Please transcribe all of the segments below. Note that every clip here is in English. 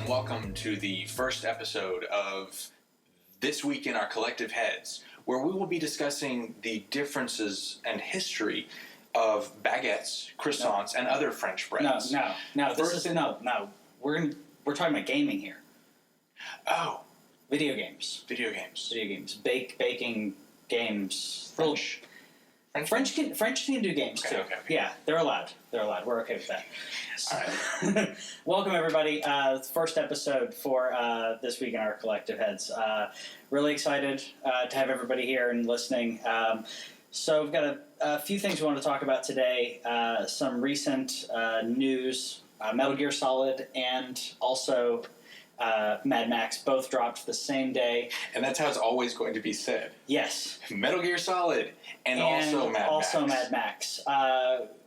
and welcome to the first episode of This Week in Our Collective Heads, where we will be discussing the differences and history of baguettes, croissants, and other French breads. No. We're talking about gaming here. Oh, Video games. Baking games. French can do games too. Okay. Yeah, they're allowed. We're okay with that. All right. Welcome everybody. First episode for This Week in Our Collective Heads. Really excited to have everybody here and listening. So we've got a few things we want to talk about today. Some recent news. Metal Gear Solid and also Mad Max both dropped the same day. And that's how it's always going to be said. Yes. Metal Gear Solid and also Mad Max.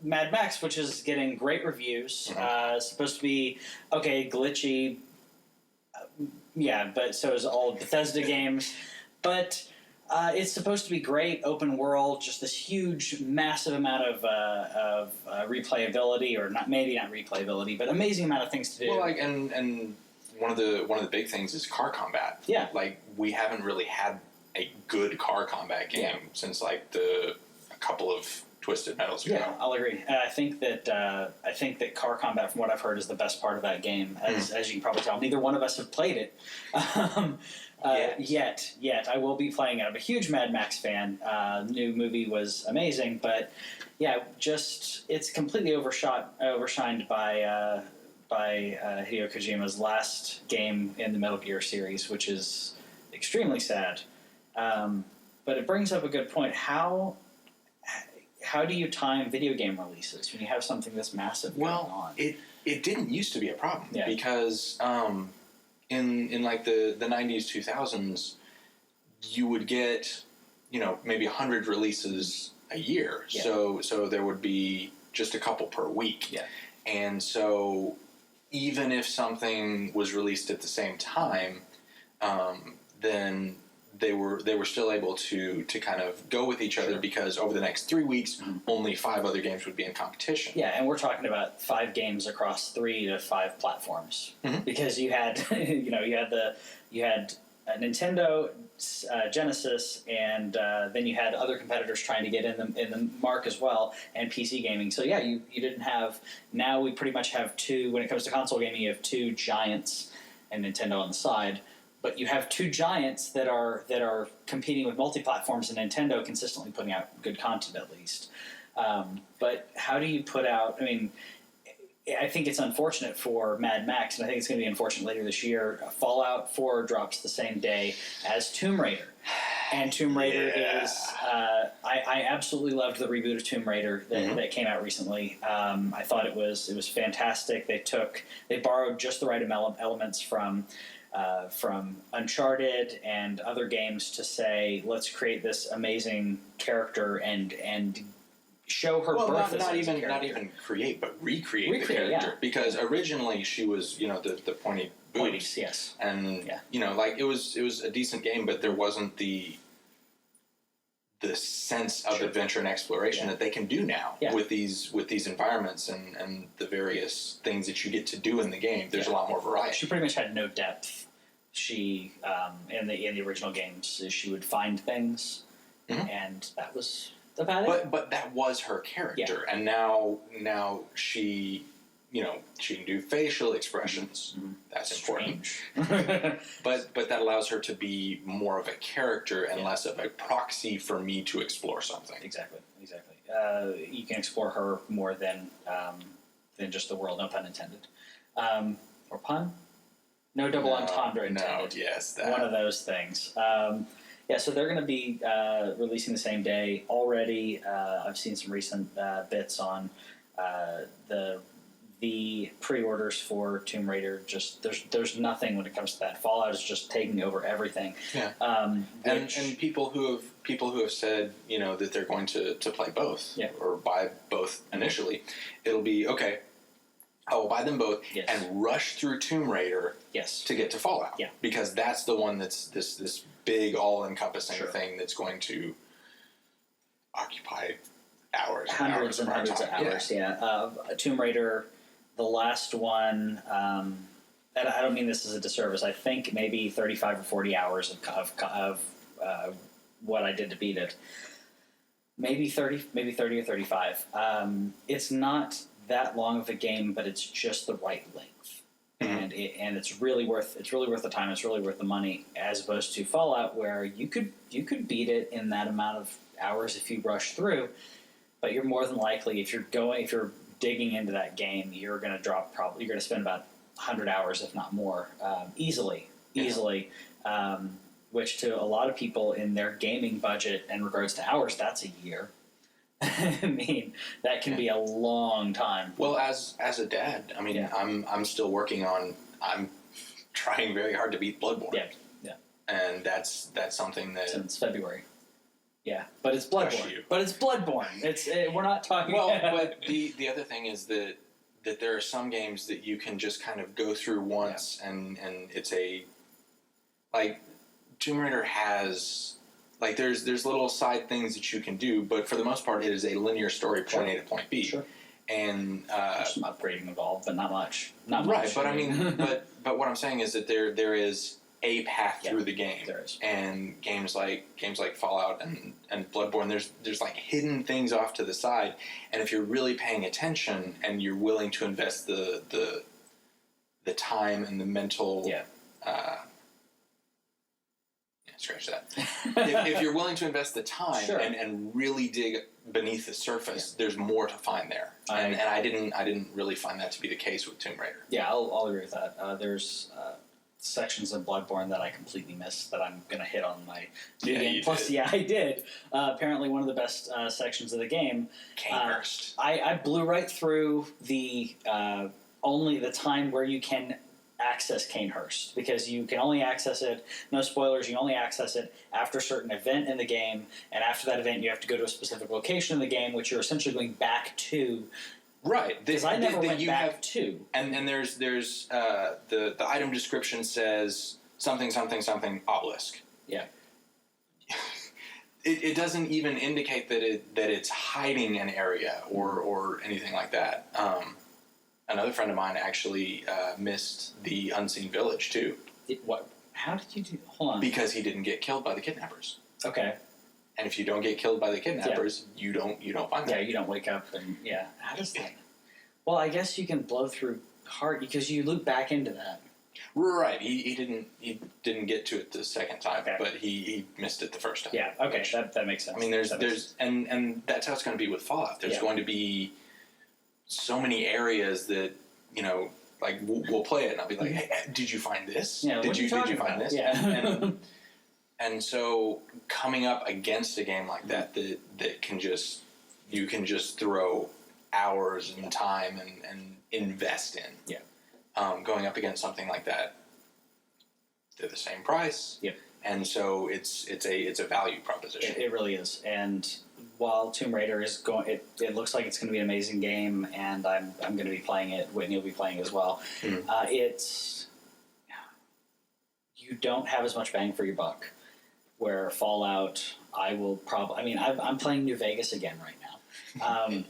Mad Max, which is getting great reviews. Mm-hmm. Supposed to be, glitchy. But so is all Bethesda games. But it's supposed to be great, open world, just this huge, massive amount of replayability, or maybe not replayability, but amazing amount of things to do. Well, and one of the big things is car combat. Yeah. Like, we haven't really had a good car combat game since a couple of Twisted Metals ago. Yeah, I'll agree. I think that car combat, from what I've heard, is the best part of that game. As you can probably tell, neither one of us have played it. Yet. I will be playing it. I'm a huge Mad Max fan. New movie was amazing, but it's completely overshined by Hideo Kojima's last game in the Metal Gear series, which is extremely sad. But it brings up a good point. How do you time video game releases when you have something this massive going on? It didn't used to be a problem because in the 90s, 2000s, you would get maybe 100 releases a year. Yeah. So there would be just a couple per week. Yeah. And so even if something was released at the same time, then they were still able to kind of go with each other, because over the next 3 weeks, only 5 other games would be in competition. Yeah, and we're talking about 5 games across 3 to 5 platforms, because you had you had Nintendo, Genesis, and then you had other competitors trying to get in the mark as well, and PC gaming. So you didn't have. Now we pretty much have 2. When it comes to console gaming, you have 2 giants and Nintendo on the side. But you have 2 giants that are competing with multi-platforms, and Nintendo consistently putting out good content, at least. But how do you put out? I mean, I think it's unfortunate for Mad Max, and I think it's going to be unfortunate later this year. Fallout 4 drops the same day as Tomb Raider, and Tomb Raider is. I absolutely loved the reboot of Tomb Raider that came out recently. I thought it was fantastic. They borrowed just the right elements from Uncharted and other games to say, let's create this amazing character and show her birth. Not even create, but recreate the character. Yeah. Because originally she was, the pointy boobs. Yes. And it was a decent game, but there wasn't the sense of adventure and exploration that they can do now with these environments and the various things that you get to do in the game. There's a lot more variety. She pretty much had no depth. She in the original games, she would find things, and that was about it. But that was her character, and now she she can do facial expressions. That's strange. important. but that allows her to be more of a character and less of a proxy for me to explore something. Exactly. You can explore her more than just the world. No pun intended. Or pun? No double entendre intended. No, yes, that. One of those things. So they're going to be releasing the same day already. I've seen some recent bits on the pre-orders for Tomb Raider. Just there's nothing when it comes to that. Fallout is just taking over everything. Yeah. And people who have said that they're going to play both or buy both initially, it'll be okay. I will buy them both and rush through Tomb Raider to get to Fallout. Yeah. Because that's the one that's this big, all-encompassing thing that's going to occupy hours. Hundreds and hundreds of hours, Tomb Raider, the last one, and I don't mean this as a disservice, I think maybe 35 or 40 hours of what I did to beat it. Maybe 30 or 35. It's not that long of a game, but it's just the right length. And it's really worth the time. It's really worth the money, as opposed to Fallout, where you could beat it in that amount of hours if you rush through. But you're more than likely, if you're digging into that game, you're going to spend about 100 hours, if not more, easily. Which to a lot of people in their gaming budget in regards to hours, that's a year. I mean, that can be a long time. Well, as a dad, I mean, I'm still working on. I'm trying very hard to beat Bloodborne. Yeah. And that's something that since February. Yeah, but it's Bloodborne. We're not talking. Well, but the other thing is that there are some games that you can just kind of go through once, and it's like Tomb Raider has. Like, there's little side things that you can do, but for the most part, it is a linear story, point A to point B. Sure. And there's some upgrading involved, but not much. Right, but I mean, but what I'm saying is that there is a path through the game. There is. And games like Fallout and Bloodborne, there's like hidden things off to the side, and if you're really paying attention and you're willing to invest the time and the mental. Scratch that. if you're willing to invest the time and really dig beneath the surface, there's more to find there. And I didn't really find that to be the case with Tomb Raider. Yeah, I'll agree with that. There's sections of Bloodborne that I completely missed that I'm going to hit on my new game. Plus, I did. Apparently one of the best sections of the game. Canehurst. I blew right through the only the time where you can access Canehurst, because you can only access it, no spoilers, you only access it after a certain event in the game, and after that event you have to go to a specific location in the game, which you're essentially going back to. Right. Because I never went back to. And there's the item description says something obelisk. Yeah. It doesn't even indicate that it's hiding an area or anything like that. Another friend of mine actually missed the Unseen Village, too. What? How did you do... Hold on. Because he didn't get killed by the kidnappers. Okay. And if you don't get killed by the kidnappers, you don't find that. Yeah, you don't wake up and... Yeah. How does that... Well, I guess you can blow through hard, because you loop back into that. Right. He didn't get to it the second time, but he missed it the first time. Yeah, okay. That makes sense. I mean, and that's how it's going to be with Fallout. There's going to be so many areas that, like we'll play it and I'll be like, hey, did you find this? Yeah, did you find this? Yeah. And so coming up against a game like that you can just throw hours and time and invest in. Yeah. Going up against something like that, they're the same price. Yep. And so it's a value proposition. It really is. And while Tomb Raider is going, it looks like it's going to be an amazing game, and I'm going to be playing it. Whitney will be playing it as well. It's you don't have as much bang for your buck. Where Fallout, I'm playing New Vegas again right now.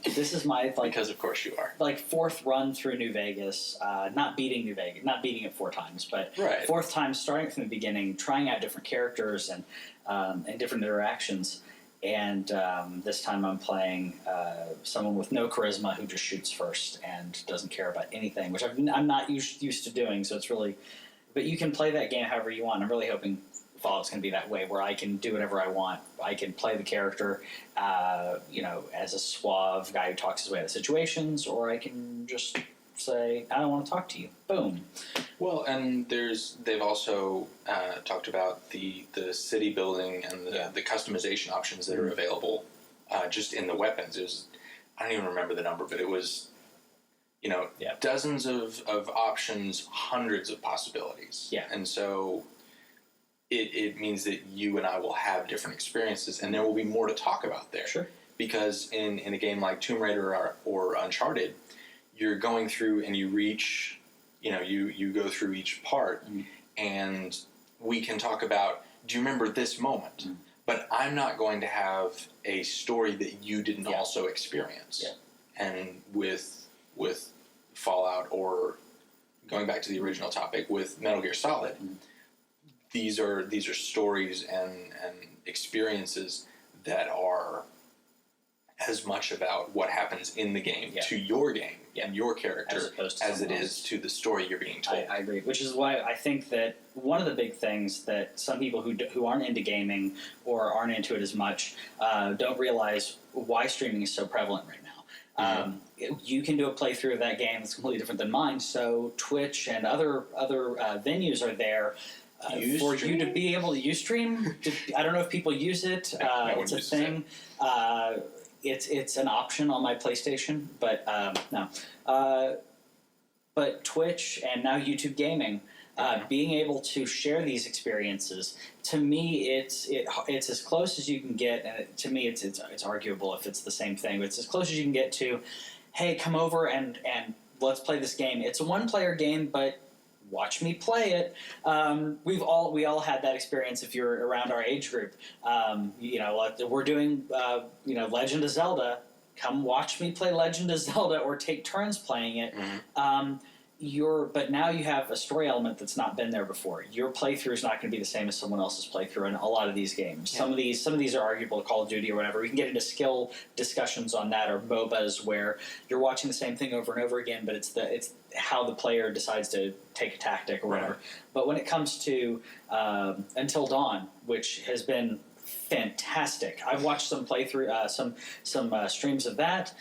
This is my because of course you are fourth run through New Vegas. Not beating it 4 times, but fourth time starting from the beginning, trying out different characters and different interactions. And this time I'm playing someone with no charisma who just shoots first and doesn't care about anything, which I'm not used to doing. So it's really, but you can play that game however you want. I'm really hoping Fallout's going to be that way, where I can do whatever I want. I can play the character, as a suave guy who talks his way out of situations, or I can just say, I don't want to talk to you. Boom. Well, and they've also talked about the city building and the customization options that are available just in the weapons. I don't even remember the number, but it was, dozens of options, hundreds of possibilities. Yeah. And so it means that you and I will have different experiences, and there will be more to talk about there. Sure. Because in a game like Tomb Raider or Uncharted, you're going through and you reach, you go through each part, and we can talk about, do you remember this moment? But I'm not going to have a story that you didn't also experience. Yeah. And with Fallout or going back to the original topic with Metal Gear Solid, these are stories and experiences that are as much about what happens in the game to your game and your character as it is to the story you're being told. I agree, which is why I think that one of the big things that some people who aren't into gaming or aren't into it as much don't realize why streaming is so prevalent right now. You can do a playthrough of that game that's completely different than mine, so Twitch and other venues are there for you to be able to Ustream. I don't know if people use it. It's a thing. It's an option on my PlayStation, but no. But Twitch and now YouTube Gaming, being able to share these experiences, to me, it's as close as you can get. And to me, it's arguable if it's the same thing, but it's as close as you can get to, hey, come over and let's play this game. It's a one-player game, but watch me play it. We all had that experience if you're around our age group. We're doing Legend of Zelda. Come watch me play Legend of Zelda, or take turns playing it. But now you have a story element that's not been there before. Your playthrough is not going to be the same as someone else's playthrough in a lot of these games. Yeah. Some of these are arguable, Call of Duty or whatever. We can get into skill discussions on that, or MOBAs where you're watching the same thing over and over again, but it's how the player decides to take a tactic or whatever. Right. But when it comes to Until Dawn, which has been fantastic, I've watched some playthrough, some streams of that.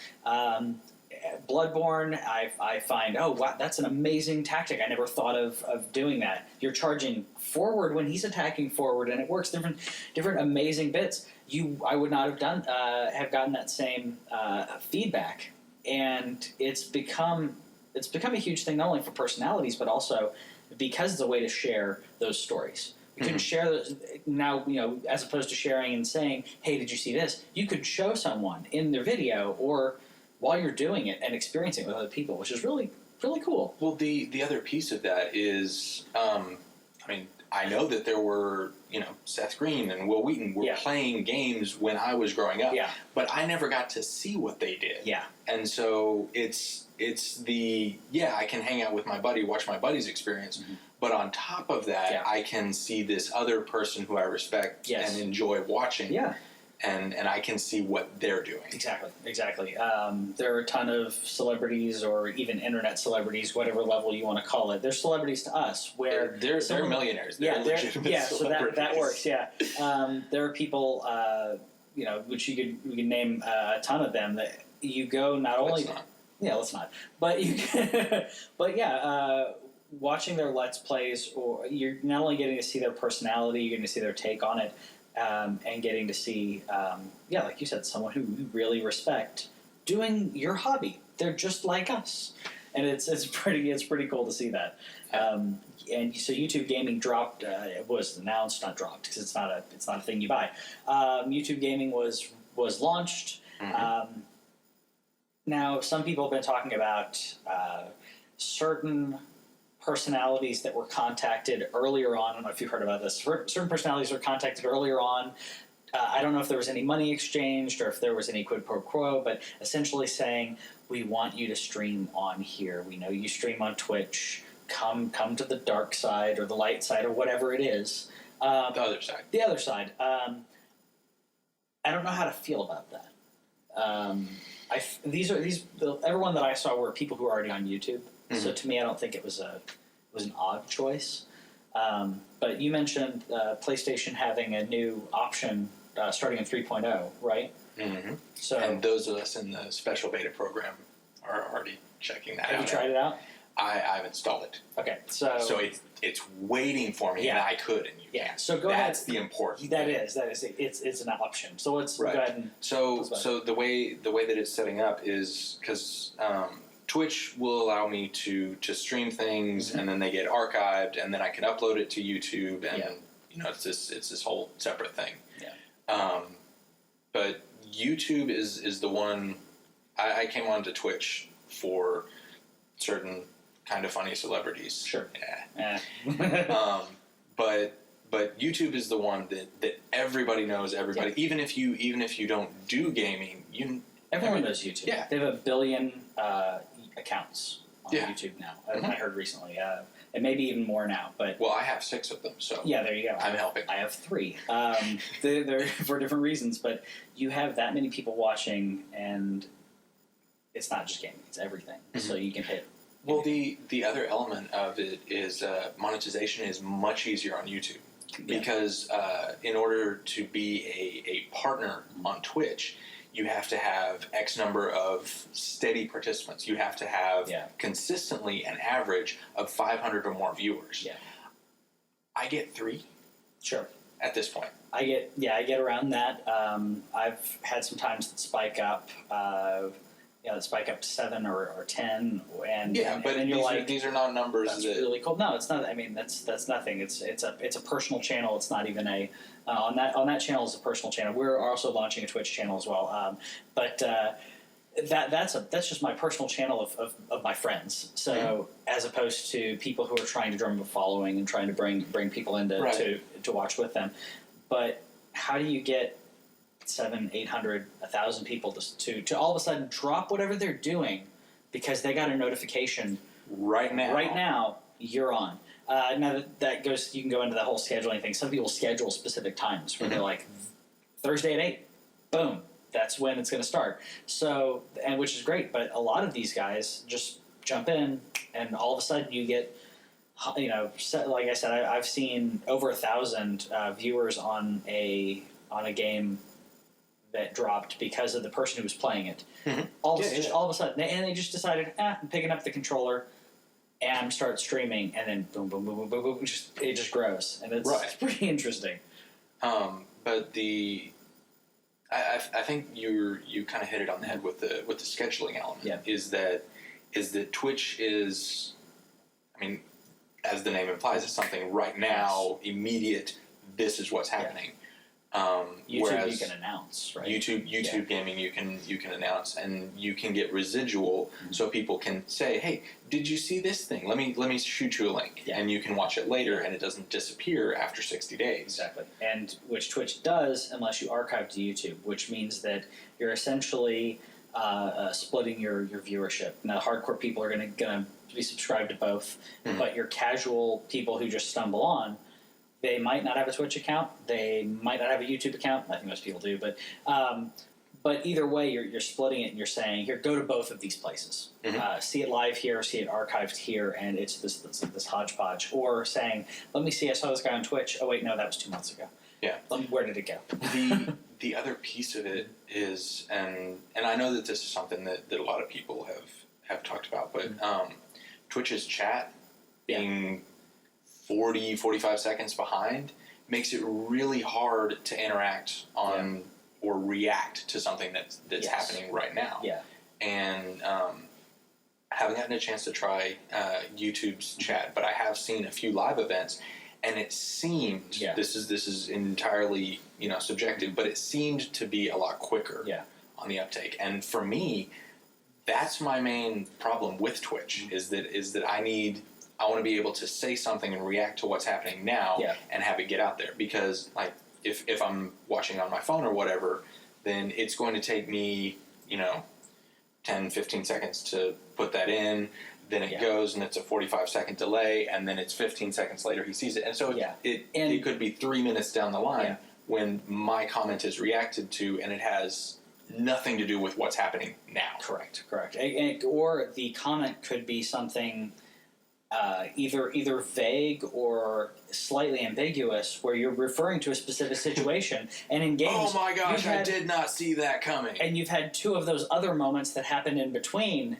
Bloodborne, I find, oh wow, that's an amazing tactic. I never thought of doing that. You're charging forward when he's attacking forward, and it works. Different amazing bits. I would not have gotten that same feedback, and it's become a huge thing, not only for personalities but also because it's a way to share those stories. You can share those now, as opposed to sharing and saying, "Hey, did you see this?" You could show someone in their video or while you're doing it and experiencing it with other people, which is really, really cool. Well, the other piece of that is, I know that there were, Seth Green and Will Wheaton were playing games when I was growing up, but I never got to see what they did. Yeah. And so it's I can hang out with my buddy, watch my buddy's experience, but on top of that, I can see this other person who I respect and enjoy watching. Yeah. And I can see what they're doing. Exactly. There are a ton of celebrities, or even internet celebrities, whatever level you want to call it. They're celebrities to us. Where they're millionaires. They're legitimate celebrities. So that works. Yeah. There are people, which we could name a ton of them, that you go not only. Let's not. Yeah, let's not. But you, watching their Let's Plays, or you're not only getting to see their personality, you're getting to see their take on it. And getting to see, like you said, someone who we really respect doing your hobby. They're just like us, and it's pretty cool to see that. And so YouTube Gaming dropped. It was announced, not dropped, because it's not a thing you buy. YouTube Gaming was launched. Now, some people have been talking about certain personalities that were contacted earlier on. I don't know if you've heard about this. Certain personalities were contacted earlier on. I don't know if there was any money exchanged or if there was any quid pro quo, but essentially saying, we want you to stream on here. We know you stream on Twitch. Come to the dark side or the light side or whatever it is. The other side. The other side. I don't know how to feel about that. Everyone that I saw were people who are already on YouTube. So to me, I don't think it was an odd choice. But you mentioned PlayStation having a new option starting in 3.0, right? Mm-hmm. And those of us in the special beta program are already checking that out. Have you tried it out? I've installed it. Okay, so it's waiting for me, and I could, and you can't. So go ahead. That's the important. That is. It's an option. So let's go ahead and. So the way that it's setting up is because Twitch will allow me to stream things, and then they get archived, and then I can upload it to YouTube, and it's this whole separate thing. Yeah. But YouTube is the one. I came onto Twitch for certain kind of funny celebrities. Sure. Yeah. But YouTube is the one that everybody knows. Everybody, even if you don't do gaming, everyone knows YouTube. Yeah. They have 1 billion accounts YouTube now. I heard recently, and maybe even more now. But well, I have 6 of them, so yeah, there you go. I'm helping. I have 3. They're for different reasons, but you have that many people watching, and it's not just gaming; it's everything. So you can hit. Well, the other element of it is monetization is much easier on YouTube because in order to be a partner on Twitch, you have to have X number of steady participants. You have to have consistently an average of 500 or more viewers. Yeah. I get 3. Sure. At this point. I get around that. I've had some times that spike up. That spike up to 7 or 10, and but and you're like, these are not numbers. That's really cool. No, it's not. I mean, that's nothing. It's a personal channel. It's not even a on that channel is a personal channel. We're also launching a Twitch channel as well. But that's just my personal channel of my friends. So as opposed to people who are trying to drum a following and trying to bring people in to watch with them. But how do you get 700, 800, 1,000 people to all of a sudden drop whatever they're doing because they got a notification right now? Right now, you're on. Now that goes, you can go into the whole scheduling thing. Some people schedule specific times where they're like, Thursday at 8, boom, that's when it's going to start. So, and which is great, but a lot of these guys just jump in, and all of a sudden you get, like I said, I've seen over 1,000 viewers on a game that dropped because of the person who was playing it. All of a sudden, and they just decided, I'm picking up the controller and start streaming, and then boom, boom, boom, boom, boom, boom, it just grows, and it's pretty interesting. But I think you kind of hit it on the head with the scheduling element. Yeah. Is that Twitch is, I mean, as the name implies, it's something right now, immediate. This is what's happening. YouTube, whereas you can announce, right? YouTube gaming, you can announce, and you can get residual, so people can say, "Hey, did you see this thing? Let me shoot you a link, and you can watch it later, and it doesn't disappear after 60 days." Exactly, and which Twitch does unless you archive to YouTube, which means that you're essentially splitting your viewership. Now, hardcore people are going to be subscribed to both, but your casual people who just stumble on, they might not have a Twitch account. They might not have a YouTube account. I think most people do, but either way, you're splitting it, and you're saying, here, go to both of these places. See it live here, see it archived here, and it's this hodgepodge. Or saying, let me see, I saw this guy on Twitch. Oh wait, no, that was 2 months ago. Yeah. Where did it go? The other piece of it is, and I know that this is something that a lot of people have talked about, but Twitch's chat being 40, 45 seconds behind makes it really hard to interact on or react to something that's happening right now. Yeah. And I haven't gotten a chance to try YouTube's chat, but I have seen a few live events, and it seemed this is entirely subjective, but it seemed to be a lot quicker on the uptake. And for me, that's my main problem with Twitch is that I want to be able to say something and react to what's happening now and have it get out there. Because, like, if I'm watching on my phone or whatever, then it's going to take me, 10, 15 seconds to put that in. Then it goes, and it's a 45-second delay, and then it's 15 seconds later he sees it. And so it could be 3 minutes down the line when my comment is reacted to, and it has nothing to do with what's happening now. Correct. Or the comment could be something either vague or slightly ambiguous, where you're referring to a specific situation. And in games, oh my gosh, I did not see that coming. And you've had 2 of those other moments that happen in between.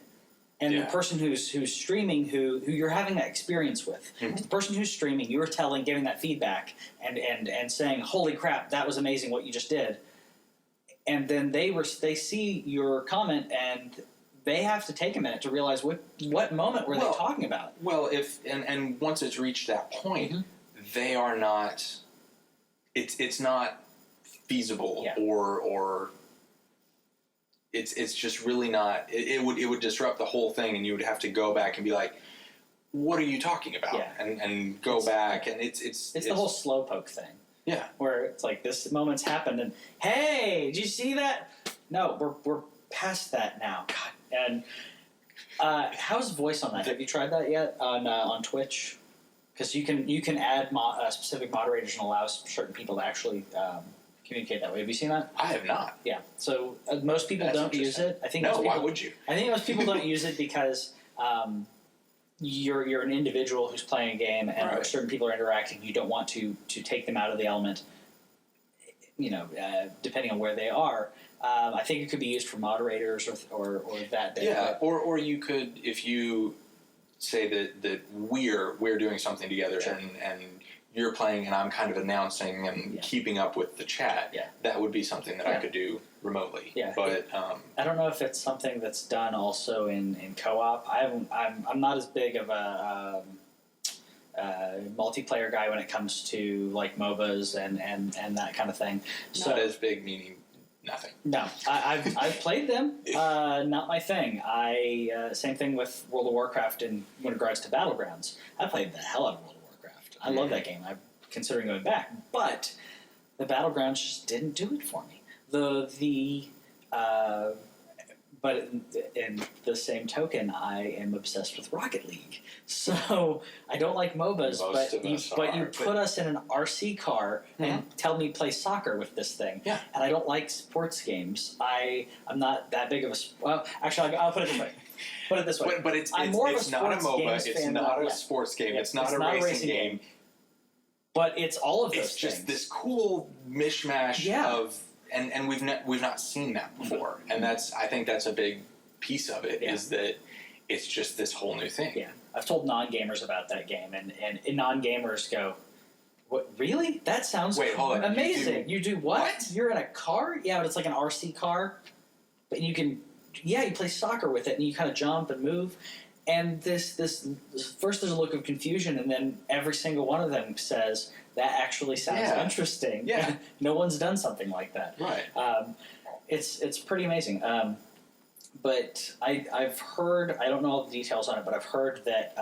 And the person who's streaming, who you're having that experience with, the person who's streaming, you're giving that feedback and saying, "Holy crap, that was amazing what you just did." And then they see your comment, and they have to take a minute to realize what moment were they talking about. Well, and once it's reached that point, they are not. It's not feasible or. It's just really not. It would disrupt the whole thing, and you would have to go back and be like, "What are you talking about?" Yeah. And go back, and it's the whole slowpoke thing. Yeah, where it's like this moment's happened, and hey, did you see that? No, we're past that now. God, and How's voice on that? Have you tried that yet on Twitch? Because you can add specific moderators and allow certain people to actually communicate that way. Have you seen that? I have not. Yeah. So most people don't use it. I think why would you? I think most people don't use it because you're an individual who's playing a game, and certain people are interacting. You don't want to take them out of the element. Depending on where they are. I think it could be used for moderators or that. Yeah, or you could, if you say that we're doing something together, and you're playing and I'm kind of announcing and keeping up with the chat. Yeah. That would be something that I could do remotely. Yeah, but I don't know if it's something that's done also in co-op. I'm not as big of a multiplayer guy when it comes to like MOBAs and that kind of thing. Not as big, meaning nothing. No, I've played them. Not my thing. Same thing with World of Warcraft in regards to Battlegrounds. I played the hell out of World of Warcraft. I love that game. I'm considering going back, but the Battlegrounds just didn't do it for me. But in the same token, I am obsessed with Rocket League. So I don't like MOBAs, but you put us in an RC car and tell me play soccer with this thing. Yeah. And I don't like sports games. I'm not that big of a... Well, actually, I'll put it this way. But it's not a MOBA. It's not a sports game. Yeah, it's not a racing game. But it's all of those things. It's just this cool mishmash of... And we've not seen that before, and I think that's a big piece of it is that it's just this whole new thing. Yeah, I've told non-gamers about that game, and non-gamers go, "What? Really? That sounds amazing! You do what? You're in a car? Yeah, but it's like an RC car, but you can you play soccer with it, and you kind of jump and move." And this first there's a look of confusion, and then every single one of them says, that actually sounds interesting. Yeah. No one's done something like that. Right. It's pretty amazing. But I've heard, I don't know all the details on it, but I've heard that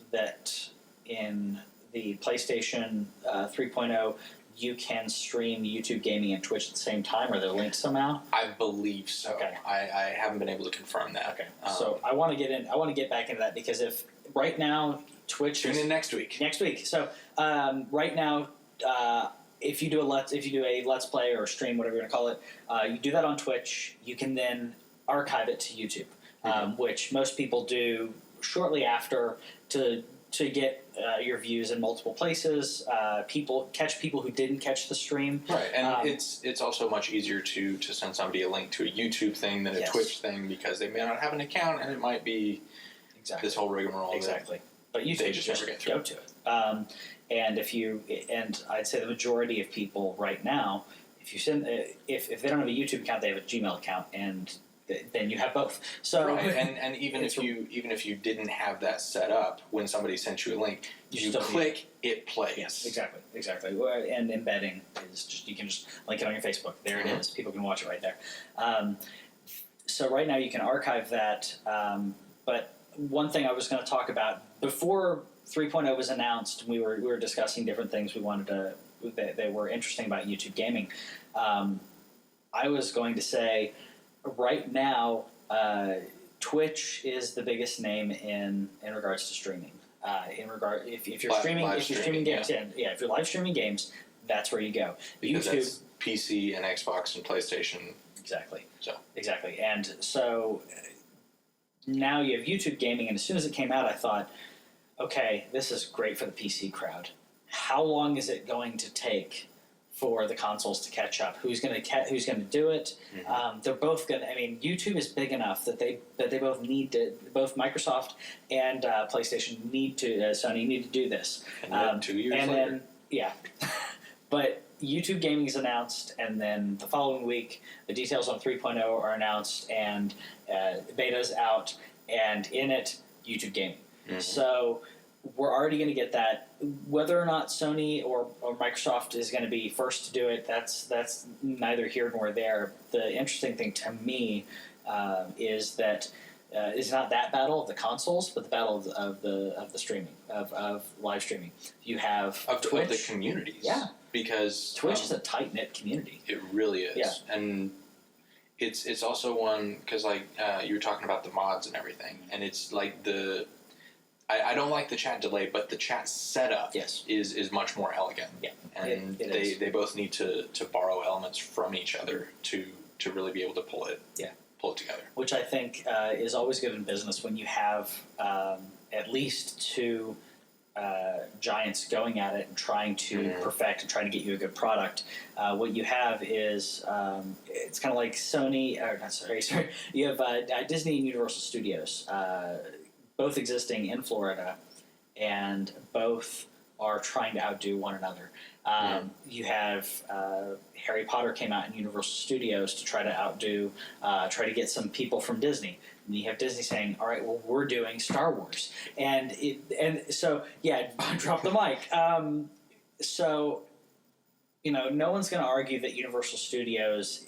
that in the PlayStation 3.0, you can stream YouTube gaming and Twitch at the same time. Are they linked somehow? I believe so. Okay. I haven't been able to confirm that. Okay. So I want to get back into that, because if right now Twitch tune in next week. So right now, if you do a let's play or stream, whatever you're gonna call it, you do that on Twitch. You can then archive it to YouTube, which most people do shortly after to get your views in multiple places. People who didn't catch the stream. Right, and it's also much easier to send somebody a link to a YouTube thing than a Twitch thing, because they may not have an account, and it might be this whole rigmarole. Exactly. But YouTube they just never get through. Go to it. And I'd say the majority of people right now, if you send, if they don't have a YouTube account, they have a Gmail account, and then you have both. So and even if you didn't have that set up, when somebody sent you a link, you click, it plays. Yes, exactly. And embedding is just, you can just link it on your Facebook. There it is. People can watch it right there. So right now you can archive that. But one thing I was going to talk about before 3.0 was announced, we were discussing different things we wanted that were interesting about YouTube gaming. I was going to say, right now, Twitch is the biggest name in regards to streaming. If you're streaming games, if you're live streaming games, that's where you go. Because YouTube, that's PC and Xbox and PlayStation. Exactly, and so now you have YouTube gaming, and as soon as it came out, I thought, okay, this is great for the PC crowd. How long is it going to take for the consoles to catch up? Who's going to do it? They're both going to. I mean, YouTube is big enough that they both need to. Both Microsoft and PlayStation need to. Sony need to do this. And then 2 years later. But YouTube gaming is announced, and then the following week, the details on 3.0 are announced, and beta's out, and in it, YouTube gaming. So we're already going to get that. Whether or not Sony or Microsoft is going to be first to do it, that's neither here nor there. The interesting thing to me is that it's not that battle of the consoles, but the battle of the streaming, of live streaming. You have Twitch. Of the communities. Yeah. Because Twitch is a tight-knit community. It really is. Yeah. And it's also one because like you were talking about the mods and everything, and it's like I don't like the chat delay, but the chat setup is much more elegant. Yeah, and they both need to borrow elements from each other to really be able to pull it together. Which I think is always good in business when you have at least two giants going at it and trying to perfect and trying to get you a good product. What you have is it's kind of like Sony, or not sorry. You have Disney and Universal Studios, both existing in Florida, and both are trying to outdo one another. You have Harry Potter came out in Universal Studios to try to outdo, try to get some people from Disney. And you have Disney saying, "All right, well, we're doing Star Wars," and so drop the mic. So no one's going to argue that Universal Studios,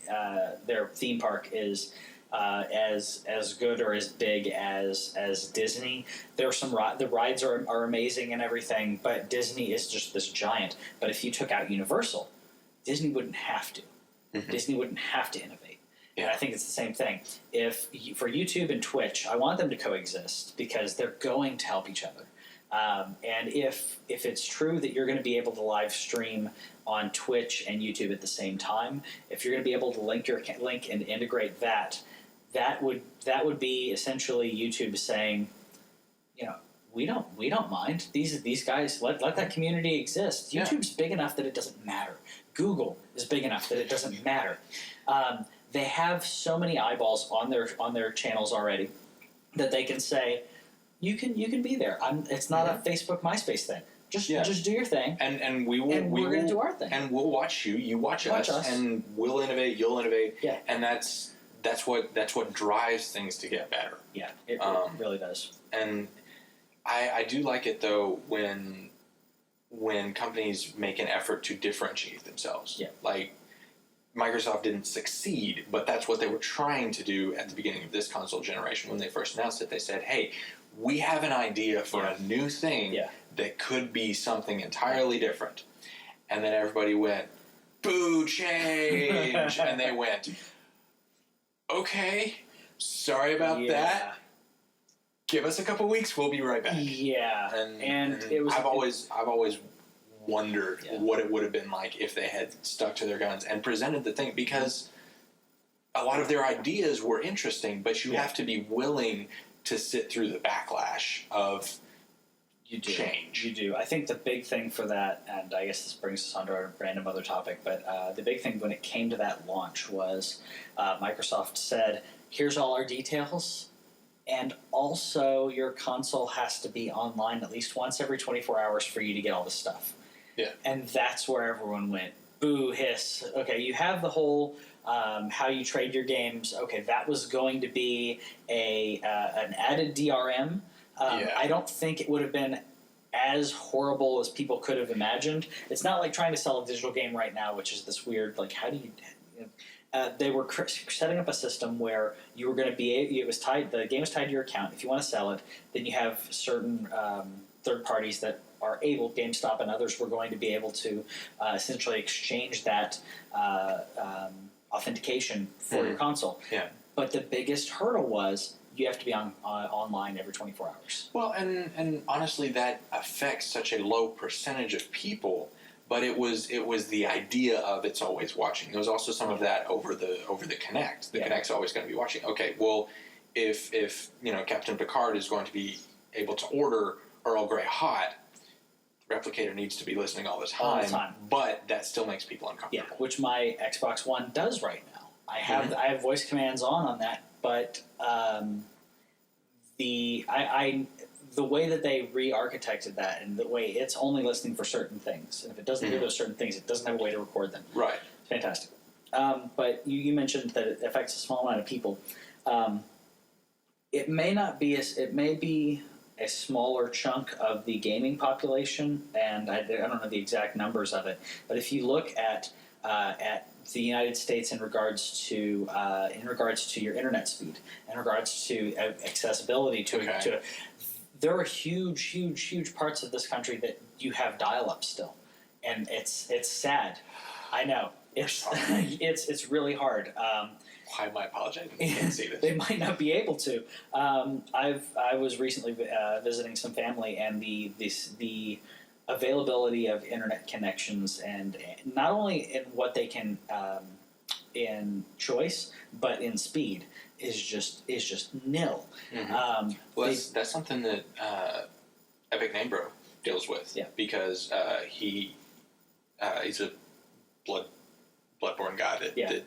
their theme park is as good or as big as Disney. There are some the rides are amazing and everything, but Disney is just this giant. But if you took out Universal, Disney wouldn't have to. Disney wouldn't have to innovate. Yeah. And I think it's the same thing. For YouTube and Twitch, I want them to coexist because they're going to help each other. And if it's true that you're going to be able to live stream on Twitch and YouTube at the same time, if you're going to be able to link and integrate that would be essentially YouTube saying, we don't mind these guys. Let that community exist. YouTube's big enough that it doesn't matter. Google is big enough that it doesn't matter. They have so many eyeballs on their channels already that they can say, you can be there. It's not a Facebook MySpace thing. Just do your thing, and we're going to do our thing, and we'll watch you. You watch us, and we'll innovate. You'll innovate. Yeah, and that's what drives things to get better. Yeah, it really does. And I do like it though when companies make an effort to differentiate themselves. Yeah, like Microsoft didn't succeed, but that's what they were trying to do at the beginning of this console generation when they first announced it. They said, "Hey, we have an idea for a new thing that could be something entirely different," and then everybody went, "Boo, change!" and they went, "Okay, sorry about that. Give us a couple weeks. We'll be right back." Yeah, and it was. I've always wondered what it would have been like if they had stuck to their guns and presented the thing, because a lot of their ideas were interesting, but you have to be willing to sit through the backlash of change. You do. I think the big thing for that, and I guess this brings us on to our random other topic, but the big thing when it came to that launch was Microsoft said, "Here's all our details, and also your console has to be online at least once every 24 hours for you to get all this stuff." Yeah. And that's where everyone went, boo, hiss. Okay, you have the whole how you trade your games. Okay, that was going to be an added DRM. I don't think it would have been as horrible as people could have imagined. It's not like trying to sell a digital game right now, which is this weird, like, how do you... they were setting up a system where you were going to be... the game was tied to your account. If you want to sell it, then you have certain third parties that are able, GameStop and others, were going to be able to essentially exchange that authentication for your console. Yeah. But the biggest hurdle was you have to be online every 24 hours. Well, and honestly, that affects such a low percentage of people. But it was the idea of it's always watching. There was also some of that over the Kinect. The Kinect's always going to be watching. Okay, well, if Captain Picard is going to be able to order Earl Grey hot, the replicator needs to be listening all the time. But that still makes people uncomfortable. Yeah, which my Xbox One does right now. I have voice commands on that, but the way that they re-architected that and the way it's only listening for certain things, and if it doesn't hear those certain things, it doesn't have a way to record them. Right. It's fantastic. But you mentioned that it affects a small amount of people. It may not be it may be a smaller chunk of the gaming population, and I don't know the exact numbers of it. But if you look at the United States in regards to your internet speed, in regards to accessibility to there are huge parts of this country that you have dial-up still, and it's sad. I know it's really hard. Why am I apologizing? They can't see this. They might not be able to. I was recently visiting some family, and the availability of internet connections, and not only in what they can in choice, but in speed is just nil. Mm-hmm. Well, that's something that Epic Name Bro deals with. Yeah. Because he's a Bloodborne guy that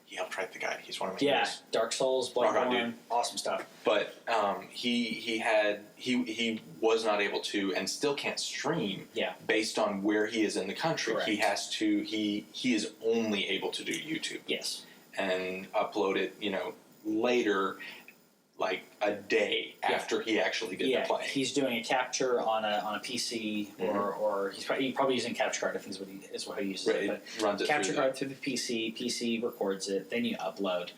he helped write the guide. He's one of my heroes. Dark Souls, Bloodborne, awesome stuff. But he was not able to, and still can't stream. Based on where he is in the country. Correct. He has to. He is only able to do YouTube. Yes. And upload it, later, like a day after he actually did the play. He's doing a capture on a PC, or he's probably using capture card. I think is what he uses. Right, it runs it capture card through the PC. PC records it, then you upload.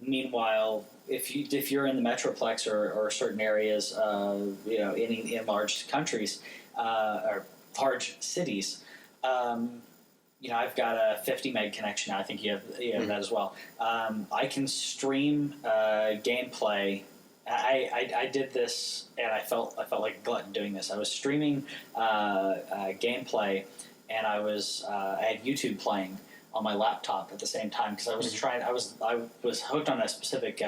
Meanwhile, if you're in the Metroplex or certain areas, in large countries or large cities. I've got a 50 meg connection now. I think you have that as well. I can stream gameplay. I did this, and I felt like a glutton doing this. I was streaming gameplay, and I had YouTube playing on my laptop at the same time because I was hooked on a specific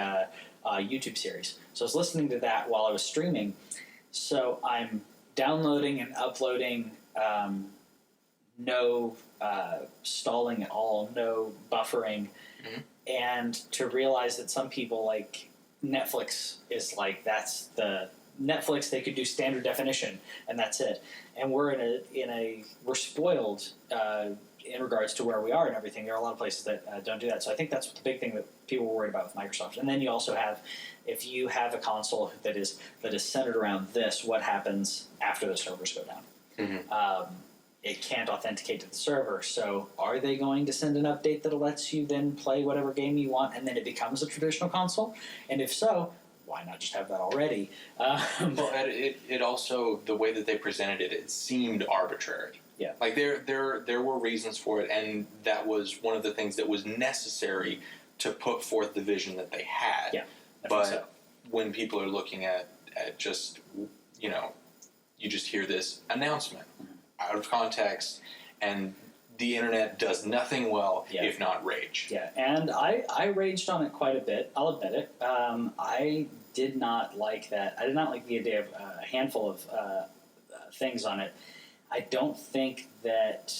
YouTube series. So I was listening to that while I was streaming. So I'm downloading and uploading. No stalling at all, no buffering, and to realize that some people like Netflix is like that's the Netflix. They could do standard definition and that's it. And we're we're spoiled in regards to where we are and everything. There are a lot of places that don't do that. So I think that's the big thing that people were worried about with Microsoft. And then you also have, if you have a console that is centered around this, what happens after the servers go down? It can't authenticate to the server, so are they going to send an update that lets you then play whatever game you want and then it becomes a traditional console? And if so, why not just have that already? Well, it also, the way that they presented it, it seemed arbitrary. Yeah. Like there were reasons for it, and that was one of the things that was necessary to put forth the vision that they had. Yeah. But when people are looking at just, you just hear this announcement. Out of context, and the internet does nothing well if not rage. Yeah, and I raged on it quite a bit. I'll admit it. I did not like that. I did not like the idea of a handful of things on it. I don't think that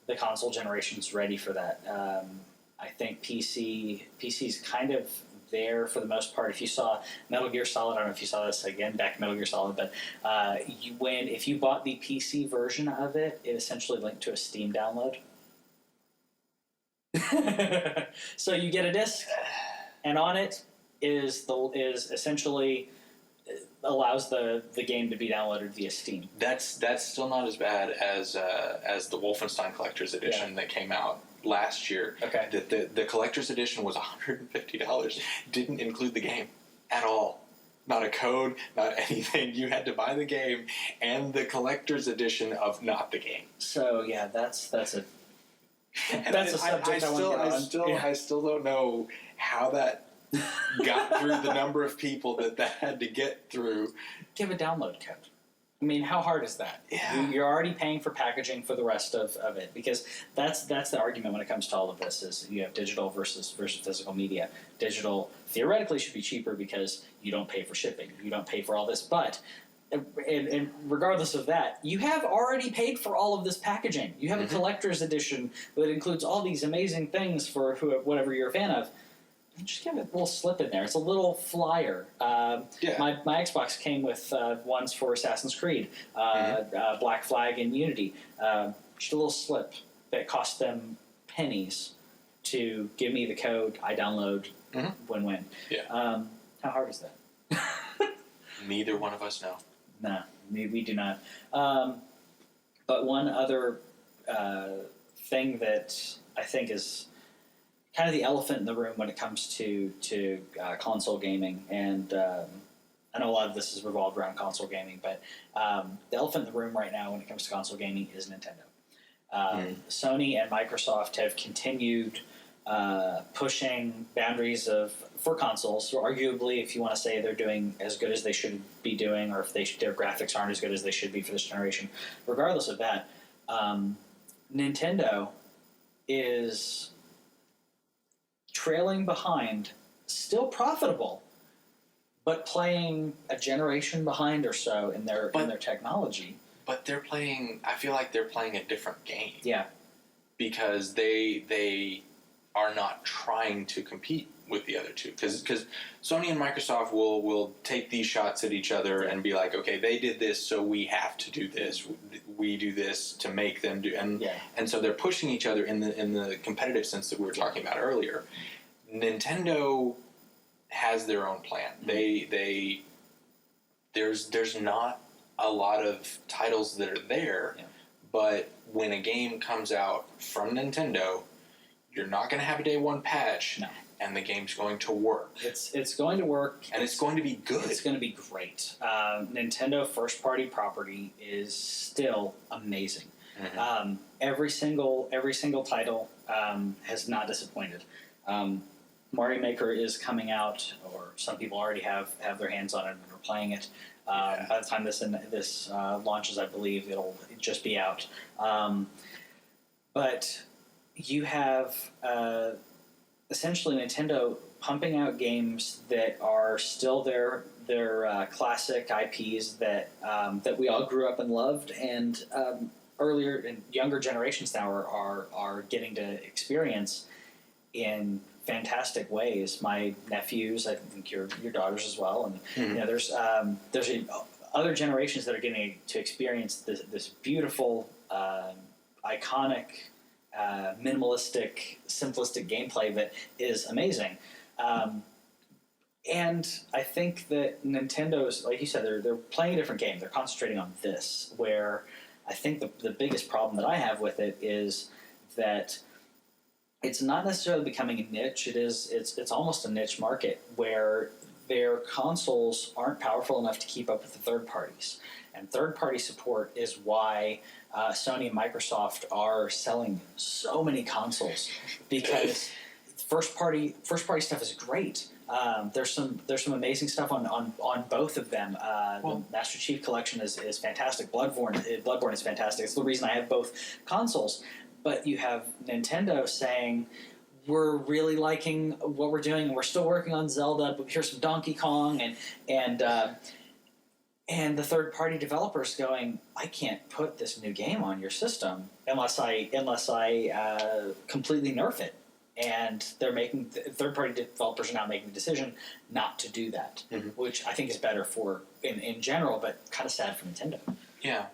the console generation's ready for that. I think PC's kind of there for the most part. If you saw Metal Gear Solid, I don't know if you saw this again, back Metal Gear Solid, but if you bought the PC version of it, it essentially linked to a Steam download. So you get a disc, and on it is essentially allows the game to be downloaded via Steam. That's still not as bad as the Wolfenstein Collector's Edition that came out last year. Okay. The collector's edition was $150. Didn't include the game at all. Not a code, not anything. You had to buy the game and the collector's edition of not the game. So yeah, that's a subject I still don't know how that got through the number of people that had to get through. Give a download code. I mean, how hard is that? Yeah. You're already paying for packaging for the rest of it, because that's the argument when it comes to all of this is you have digital versus physical media. Digital theoretically should be cheaper because you don't pay for shipping. You don't pay for all this. But and regardless of that, you have already paid for all of this packaging. You have a collector's edition that includes all these amazing things for whatever you're a fan of. Just give it a little slip in there. It's a little flyer. My Xbox came with ones for Assassin's Creed, Black Flag, and Unity. Just a little slip that cost them pennies to give me the code. I download. Win-win. Yeah. How hard is that? Neither one of us know. No, we do not. But one other thing that I think is kind of the elephant in the room when it comes to console gaming, and I know a lot of this is revolved around console gaming, but the elephant in the room right now when it comes to console gaming is Nintendo. Sony and Microsoft have continued pushing boundaries for consoles. So arguably, if you want to say they're doing as good as they should be doing, or if their graphics aren't as good as they should be for this generation, regardless of that, Nintendo is trailing behind, still profitable, but playing a generation behind or so in their technology. But they're playing. I feel like they're playing a different game. Yeah, because they are not trying to compete with the other two. Because Sony and Microsoft will take these shots at each other and be like, okay, they did this, so we have to do this. We do this to make them do, and so they're pushing each other in the competitive sense that we were talking about earlier. Nintendo has their own plan. Mm-hmm. There's not a lot of titles that are there, but when a game comes out from Nintendo, you're not going to have a day one patch, and the game's going to work. It's going to work, and it's going to be good. It's going to be great. Nintendo first party property is still amazing. Mm-hmm. Every single title has not disappointed. Mario Maker is coming out, or some people already have their hands on it and are playing it. By the time this launches, I believe it'll just be out. But you have essentially Nintendo pumping out games that are still their classic IPs that we all grew up and loved, and earlier and younger generations now are getting to experience in fantastic ways. My nephews, I think your daughters as well, and there's other generations that are getting to experience this beautiful, iconic, minimalistic, simplistic gameplay that is amazing. And I think that Nintendo's, like you said, they're playing a different game. They're concentrating on this, where I think the biggest problem that I have with it is that it's not necessarily becoming a niche. It's almost a niche market where their consoles aren't powerful enough to keep up with the third parties. And third party support is why Sony and Microsoft are selling so many consoles, because first party stuff is great. There's some amazing stuff on both of them. The Master Chief Collection is fantastic. Bloodborne is fantastic. It's the reason I have both consoles. But you have Nintendo saying, we're really liking what we're doing, and we're still working on Zelda, but here's some Donkey Kong, and the third-party developers going, I can't put this new game on your system unless I completely nerf it. And they're making third-party developers are now making the decision not to do that, which I think is better for in general, but kind of sad for Nintendo. Yeah.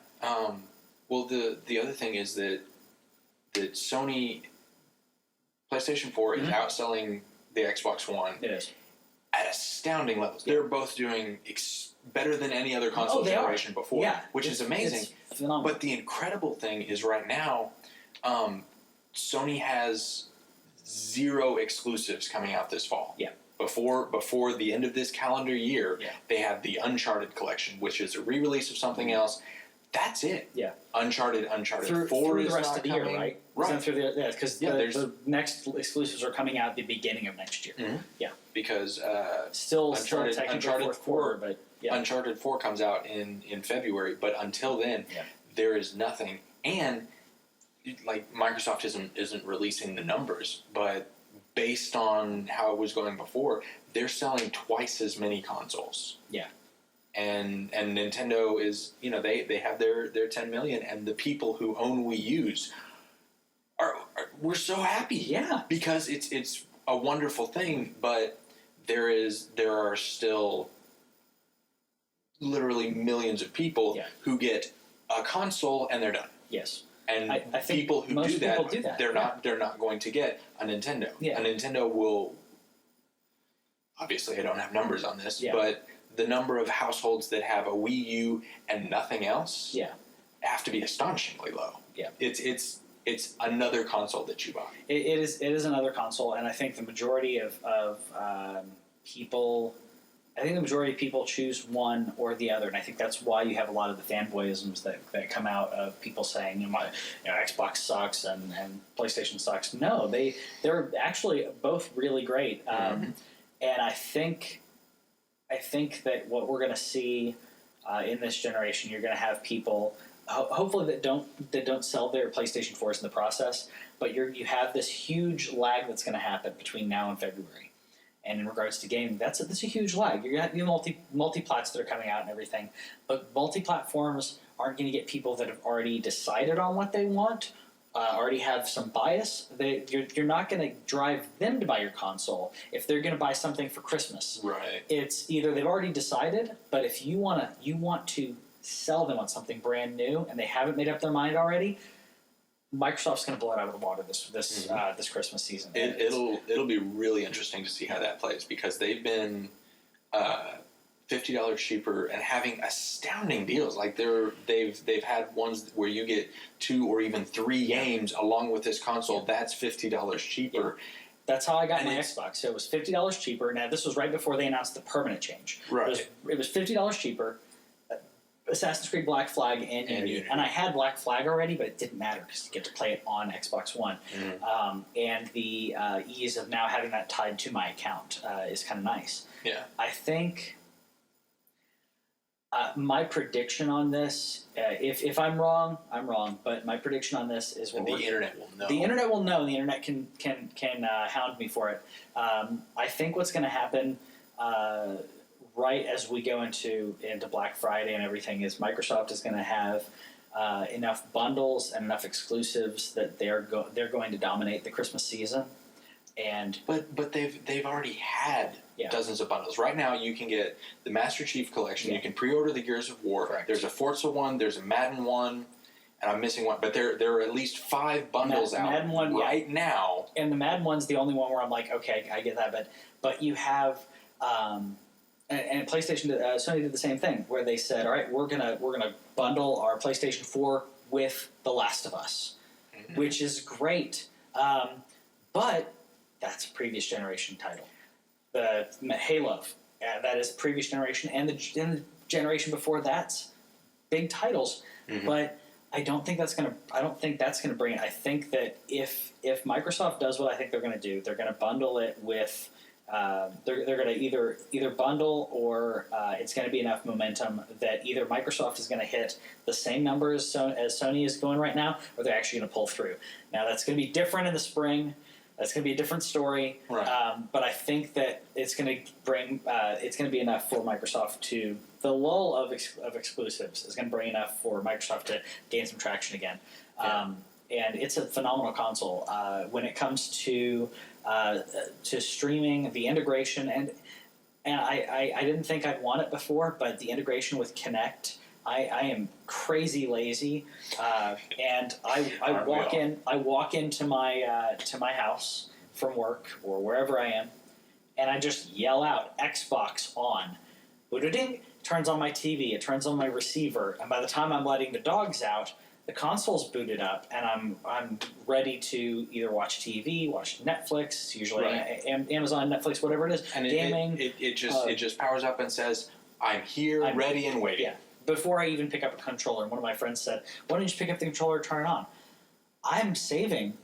Well, the other thing is that Sony PlayStation 4 is outselling the Xbox One. It is. At astounding levels. They're both doing better than any other console generation before, which is amazing. It's phenomenal. But the incredible thing is right now, Sony has 0 exclusives coming out this fall. Yeah. Before the end of this calendar year, they have the Uncharted collection, which is a re-release of something else. That's it. Yeah. Uncharted 4 through is the rest not of the coming. year, right? Right. Because the next exclusives are coming out at the beginning of next year. Mm-hmm. Yeah. Because still technically fourth quarter, but Uncharted 4 comes out in February, but until then, there is nothing. And like Microsoft isn't releasing the numbers, but based on how it was going before, they're selling twice as many consoles. Yeah. And Nintendo is, they have their 10 million, and the people who own Wii U's we're so happy. Yeah. Because it's a wonderful thing, but there are still literally millions of people who get a console and they're done. Yes. And I think people who most do that, people do that. they're not going to get a Nintendo. Yeah. A Nintendo will, obviously I don't have numbers on this, but the number of households that have a Wii U and nothing else have to be astonishingly low. Yeah. It's another console that you buy. It is another console, and I think the majority of people I think the majority of people choose one or the other, and I think that's why you have a lot of the fanboyisms that come out of people saying, Xbox sucks and PlayStation sucks. No, they're actually both really great, and I think that what we're going to see in this generation, you're going to have people, hopefully that don't sell their PlayStation 4s in the process, but you have this huge lag that's going to happen between now and February. And in regards to gaming, that's a huge lag. You're going to have multi-plats that are coming out and everything, but multi-platforms aren't going to get people that have already decided on what they want, already have some bias. You're not going to drive them to buy your console if they're going to buy something for Christmas. Right. It's either they've already decided, but if you want to sell them on something brand new and they haven't made up their mind already, Microsoft's going to blow it out of the water this Christmas season. It'll be really interesting to see how that plays, because they've been $50 cheaper and having astounding deals. Like they've had ones where you get 2 or even 3 games along with this console. That's $50 cheaper. Yeah. That's how I got my Xbox. So it was $50 cheaper. Now this was right before they announced the permanent change. Right. It was $50 cheaper. Assassin's Creed Black Flag and Unity. And I had Black Flag already, but it didn't matter because you get to play it on Xbox One. And the ease of now having that tied to my account is kind of nice. Yeah. I think my prediction on this, if I'm wrong, I'm wrong, but my prediction on this is... the internet will know. The internet will know. The internet can hound me for it. I think what's going to happen... right as we go into Black Friday and everything, is Microsoft is going to have enough bundles and enough exclusives that they're going to dominate the Christmas season. And but they've already had dozens of bundles. Right now, you can get the Master Chief Collection. You can pre-order the Gears of War. Correct. There's a Forza one. There's a Madden one. And I'm missing one, but there are at least 5 bundles out Madden one, right now. And the Madden one's the only one where I'm like, okay, I get that, but you have. And PlayStation, Sony did the same thing, where they said, "All right, we're gonna bundle our PlayStation 4 with The Last of Us," which is great. But that's a previous generation title. The Halo, that is previous generation, and the generation before that's big titles. But I don't think that's gonna bring it. I think that if Microsoft does what I think they're gonna do, they're gonna bundle it with. They're going to either bundle, or it's going to be enough momentum that either Microsoft is going to hit the same numbers as Sony is going right now, or they're actually going to pull through. Now that's going to be different in the spring. That's going to be a different story. Right. But I think that it's going to bring. It's going to be enough for Microsoft to the lull of exclusives is going to bring enough for Microsoft to gain some traction again. And it's a phenomenal console when it comes to streaming, the integration, and I didn't think I'd want it before, but the integration with Kinect, I am crazy lazy, and I walk into my house from work or wherever I am, and I just yell out Xbox on, boot-a-ding, turns on my TV, it turns on my receiver, and by the time I'm letting the dogs out, the console's booted up, and I'm ready to either watch TV, watch Netflix, usually Amazon, Netflix, whatever it is, and gaming. It just powers up and says, "I'm here, ready and waiting." Yeah. Before I even pick up a controller, one of my friends said, "Why don't you just pick up the controller and turn it on?" I'm saving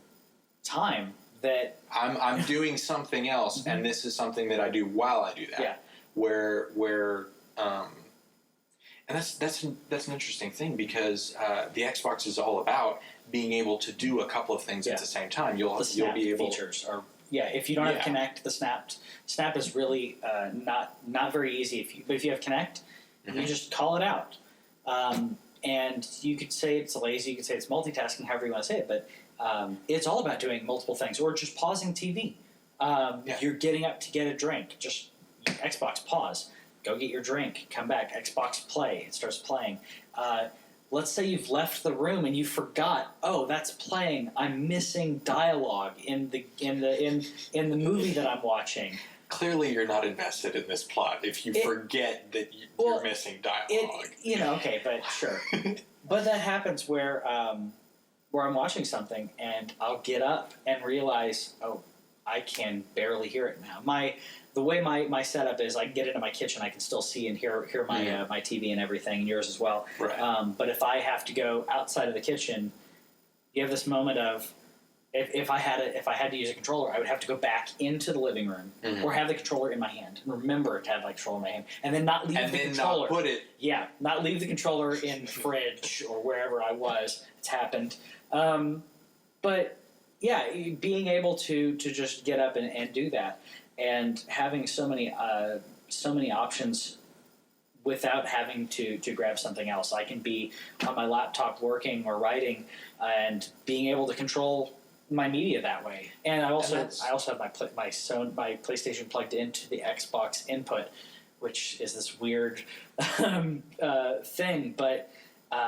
time that I'm doing something else, and this is something that I do while I do that. Yeah. And that's an interesting thing, because the Xbox is all about being able to do a couple of things at the same time. You'll be able features are if you don't have Kinect, the Snap is really not very easy. But if you have Kinect, you just call it out. And you could say it's lazy, you could say it's multitasking, however you want to say it, but it's all about doing multiple things, or just pausing TV. You're getting up to get a drink, just Xbox pause. Go get your drink, come back, Xbox play, it starts playing. Let's say you've left the room and you forgot, oh, that's playing, I'm missing dialogue in the movie that I'm watching. Clearly you're not invested in this plot if you forget that you're missing dialogue. Okay, but sure. But that happens where I'm watching something and I'll get up and realize, oh, I can barely hear it now. The way my setup is, I can get into my kitchen, I can still see and hear my my TV and everything, and yours as well. Right. But if I have to go outside of the kitchen, you have this moment of, if I had to use a controller, I would have to go back into the living room or have the controller in my hand and remember to have my controller in my hand, and then not leave the controller. Not put it. Yeah, not leave the controller in the fridge or wherever I was. It's happened. But yeah, being able to just get up and do that, and having so many options without having to grab something else. I can be on my laptop working or writing, and being able to control my media that way. And I also have my PlayStation plugged into the Xbox input, which is this weird thing, but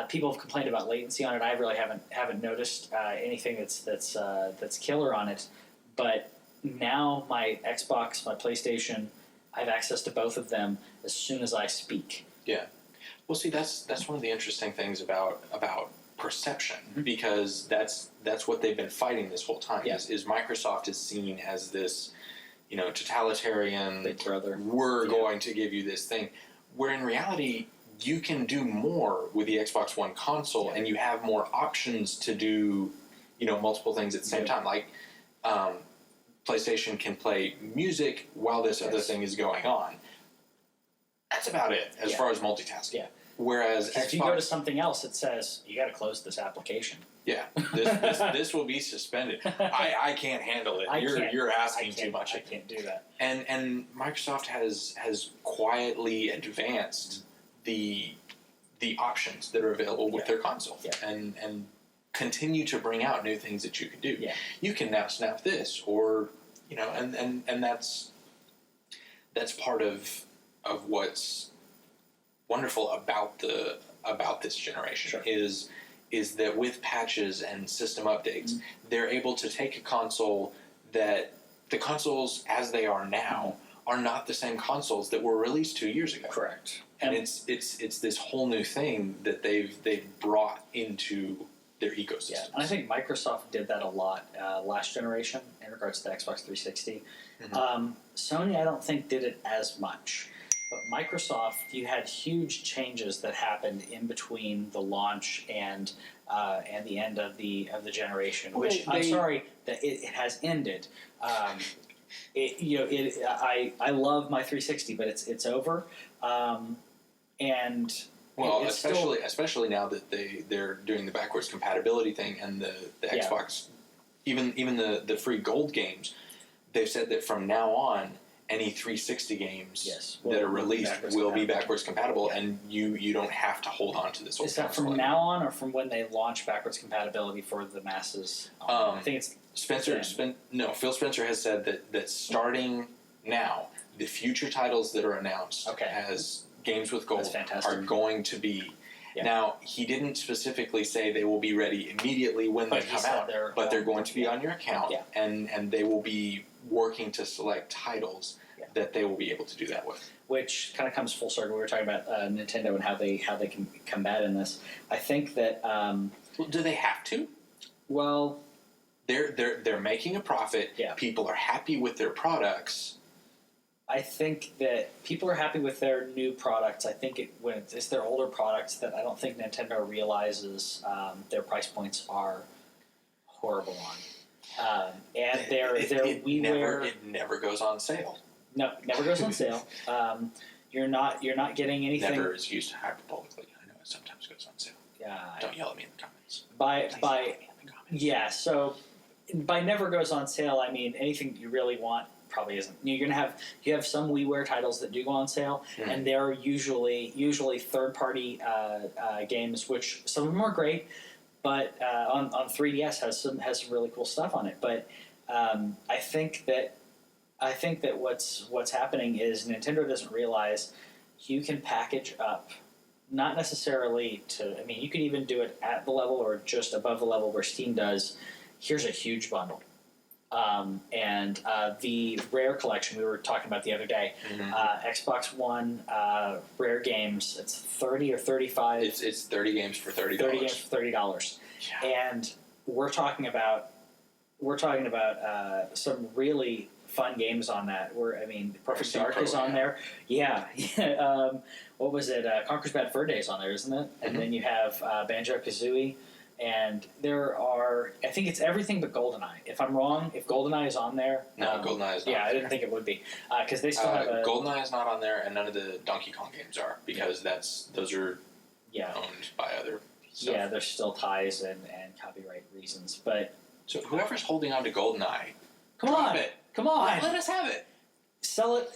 people have complained about latency on it. I really haven't noticed anything that's killer on it. But now my Xbox, my PlayStation, I have access to both of them as soon as I speak. Yeah. Well, see, that's one of the interesting things about perception, because that's what they've been fighting this whole time. Yeah. Is Microsoft is seen as this, totalitarian, Big brother. We're going to give you this thing, where in reality you can do more with the Xbox One console, and you have more options to do, multiple things at the same time. Like, PlayStation can play music while this other thing is going on. That's about it as far as multitasking. Yeah. Whereas if you go to something else, it says you got to close this application. Yeah, this will be suspended. I can't handle it. You're asking too much. I can't do that. And Microsoft has quietly advanced the options that are available with their console, and continue to bring out new things that you can do. Yeah. You can now snap this, or and that's part of what's wonderful about this generation is that with patches and system updates, they're able to take a console that the consoles as they are now are not the same consoles that were released 2 years ago. Correct. And it's this whole new thing that they've brought into their ecosystem. Yeah, and I think Microsoft did that a lot last generation in regards to the Xbox 360. Sony, I don't think, did it as much. But Microsoft, you had huge changes that happened in between the launch and the end of the generation. Which I'm sorry that it has ended. I love my 360, but it's over. And well, especially now that they're doing the backwards compatibility thing, and the Xbox, even the free gold games, they've said that from now on, any 360 games that are released will be backwards compatible, and you don't have to hold on to this old console. Is that from now on, or from when they launch backwards compatibility for the masses? I think it's Phil Spencer has said that starting now, the future titles that are announced as games with gold are going to be. Yeah. Now, he didn't specifically say they will be ready immediately when they come out, but they're going to be on your account, and they will be working to select titles that they will be able to do that with. Which kind of comes full circle. We were talking about Nintendo and how they can combat in this. I think that well, do they have to? Well, they're making a profit. Yeah. People are happy with their products. I think that people are happy with their new products. I think when it's their older products that I don't think Nintendo realizes their price points are horrible on. And it never goes on sale. No, it never goes on sale. You're not getting anything. Never is used hyperbolically. I know it sometimes goes on sale. Don't yell at me in the comments. So by never goes on sale, I mean anything you really want probably isn't. You have some WiiWare titles that do go on sale, and they're usually third party games, which some of them are great, but on 3DS has some really cool stuff on it. But I think that what's happening is Nintendo doesn't realize you can package up, not necessarily to. I mean, you could even do it at the level or just above the level where Steam does. Here's a huge bundle. And the Rare collection we were talking about the other day, Xbox One Rare games, it's 30 or 35. It's 30 games for $30. 30 games for $30. Yeah. And we're talking about we're talking about some really fun games on that. Perfect Dark is on there. Yeah. What was it? Conker's Bad Fur Day is on there, isn't it? And then you have Banjo-Kazooie. And there are, I think it's everything but GoldenEye. If I'm wrong, if GoldenEye is on there... No, GoldenEye is not. Yeah, I didn't think it would be. Because they still have GoldenEye is not on there, and none of the Donkey Kong games are, because those are owned by other stuff. Yeah, there's still ties and copyright reasons. But so whoever's holding on to GoldenEye, come on! Let us have it! Sell it...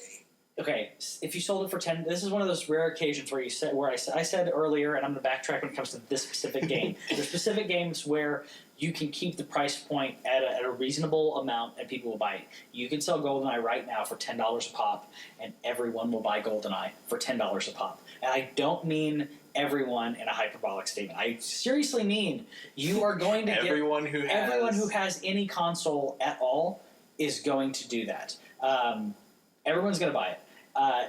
Okay, if you sold it for 10, this is one of those rare occasions where I said earlier, and I'm going to backtrack when it comes to this specific game. There's specific games where you can keep the price point at a reasonable amount and people will buy it. You can sell GoldenEye right now for $10 a pop, and everyone will buy GoldenEye for $10 a pop. And I don't mean everyone in a hyperbolic statement. I seriously mean you are going to everyone who has any console at all is going to do that. Everyone's going to buy it.